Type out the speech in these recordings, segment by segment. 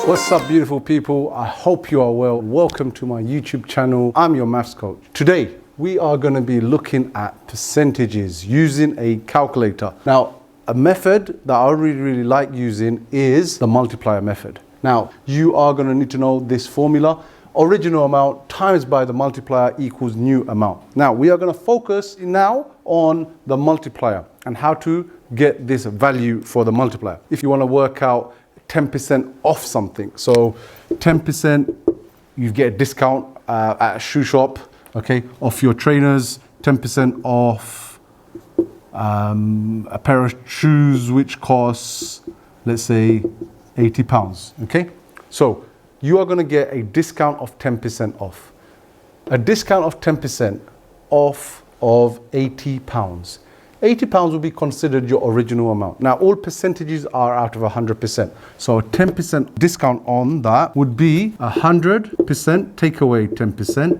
What's up, beautiful people? I hope you are well. Welcome to my YouTube channel. I'm your maths coach. Today, we are going to be looking at percentages using a calculator. Now, a method that I really like using is the multiplier method. Now, you are going to need to know this formula. Original amount times by the multiplier equals new amount. Now, we are going to focus now on the multiplier and how to get this value for the multiplier. If you want to work out 10% off something, so 10% you get a discount at a shoe shop, okay, off your trainers, 10% off a pair of shoes which costs, let's say, £80, okay? So you are going to get a discount of 10% off. A discount of 10% off of £80. £80 will be considered your original amount. Now, all percentages are out of 100%. So a 10% discount on that would be 100%, take away 10%,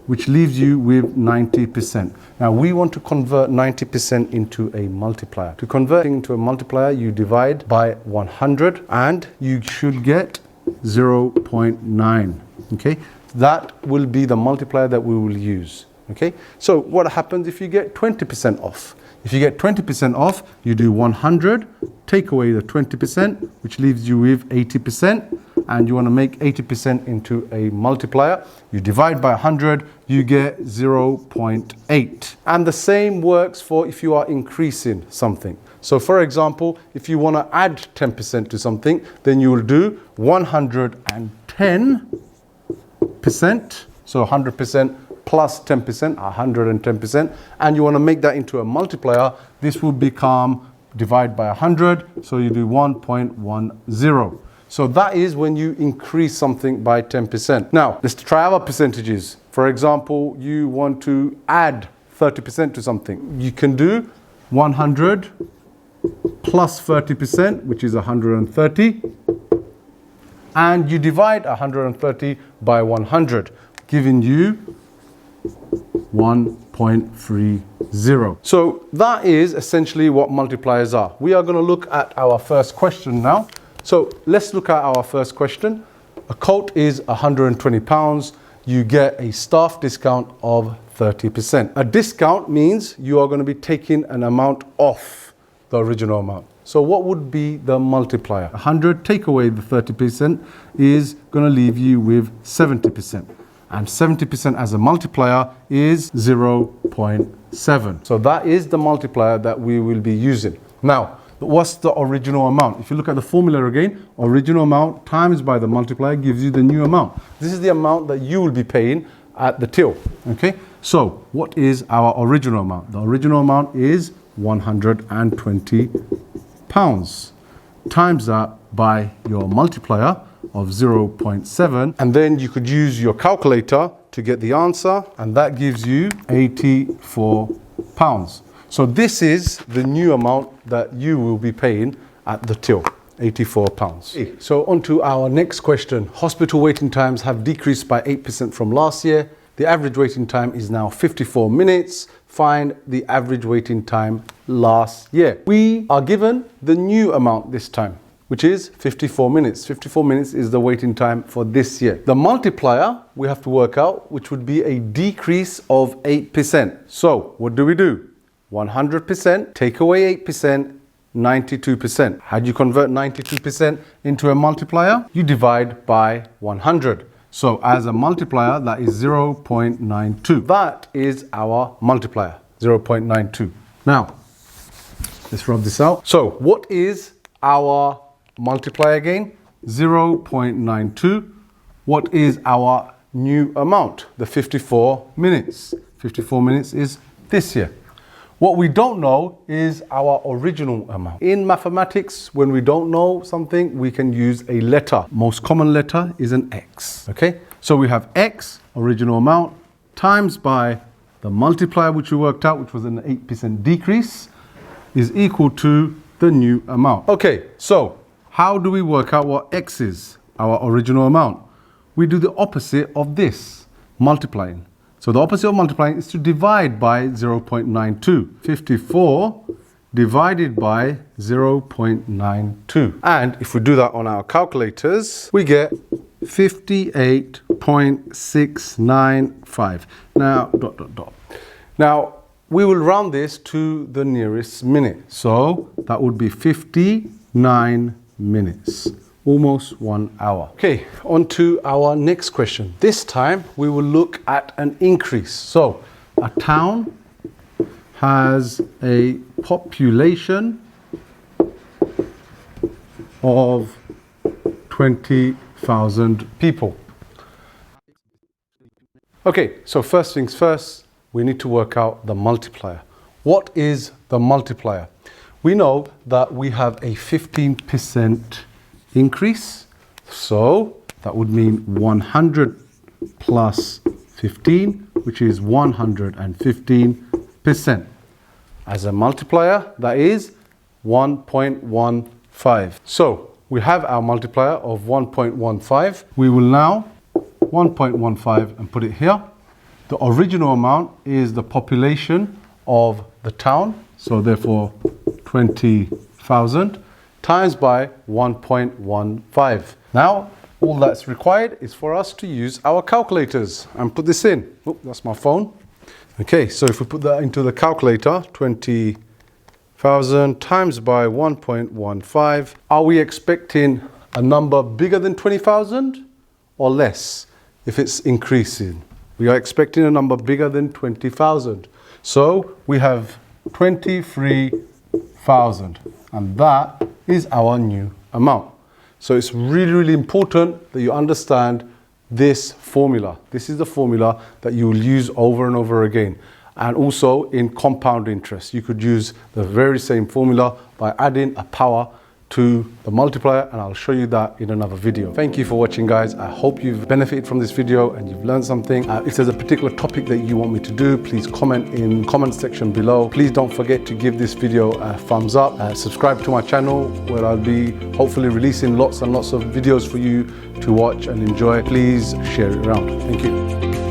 which leaves you with 90%. Now, we want to convert 90% into a multiplier. To convert it into a multiplier, you divide by 100 and you should get 0.9, okay? That will be the multiplier that we will use, okay? So what happens if you get 20% off? If you get 20% off, you do 100, take away the 20%, which leaves you with 80%, and you want to make 80% into a multiplier. You divide by 100, you get 0.8. And the same works for if you are increasing something. So for example, if you want to add 10% to something, then you will do 110%, so 100% plus 10%, 110%, and you want to make that into a multiplier. This will become divide by 100, so you do 1.10. So that is when you increase something by 10%. Now, let's try our percentages. For example, you want to add 30% to something. You can do 100 plus 30%, which is 130, and you divide 130 by 100, giving you 1.30. So that is essentially what multipliers are. We are going to look at our first question now. So let's look at our first question. A coat is £120. You get a staff discount of 30%. A discount means you are going to be taking an amount off the original amount. So what would be the multiplier? 100 take away the 30% is going to leave you with 70%. And 70% as a multiplier is 0.7. So that is the multiplier that we will be using. Now, what's the original amount? If you look at the formula again, original amount times by the multiplier gives you the new amount. This is the amount that you will be paying at the till, okay? So what is our original amount? The original amount is £120. Times that by your multiplier of 0.7, and then you could use your calculator to get the answer, and that gives you £84. So this is the new amount that you will be paying at the till, £84. Okay, so on to our next question. Hospital waiting times have decreased by 8% from last year. The average waiting time is now 54 minutes. Find the average waiting time last year. We are given the new amount this time, which is 54 minutes. 54 minutes is the waiting time for this year. The multiplier we have to work out, which would be a decrease of 8%. So what do? 100%, take away 8%, 92%. How do you convert 92% into a multiplier? You divide by 100. So as a multiplier, that is 0.92. That is our multiplier, 0.92. Now, let's rub this out. So what is our multiply again? 0.92. What is our new amount? The 54 minutes. 54 minutes is this year. What we don't know is our original amount. In mathematics, when we don't know something, we can use a letter. Most common letter is an X, okay? So we have X, original amount, times by the multiplier which we worked out, which was an 8% decrease, is equal to the new amount. Okay, so how do we work out what X is, our original amount? We do the opposite of this, multiplying. So the opposite of multiplying is to divide by 0.92. 54 divided by 0.92. And if we do that on our calculators, we get 58.695. Now, Now, we will round this to the nearest minute. So that would be 59 minutes, almost 1 hour. Okay, on to our next question. This time we will look at an increase. So a town has a population of 20,000 people. Okay, so first things first, we need to work out the multiplier. What is the multiplier? We know that we have a 15% increase, so that would mean 100 plus 15, which is 115%. As a multiplier, that is 1.15. So we have our multiplier of 1.15. We will now 1.15 and put it here. The original amount is the population of the town, so therefore 20,000 times by 1.15. Now, all that's required is for us to use our calculators and put this in. Oh, that's my phone. Okay, so if we put that into the calculator, 20,000 times by 1.15, are we expecting a number bigger than 20,000 or less if it's increasing? We are expecting a number bigger than 20,000. So we have 23,000, and that is our new amount. So it's really, really important that you understand this formula. This is the formula that you will use over and over again. And also in compound interest, you could use the very same formula by adding a power to the multiplier, and I'll show you that in another video. Thank you for watching, guys. I hope you've benefited from this video and you've learned something. If there's a particular topic that you want me to do, please comment in the comment section below. Please don't forget to give this video a thumbs up. Subscribe to my channel, where I'll be hopefully releasing lots and lots of videos for you to watch and enjoy. Please share it around. Thank you.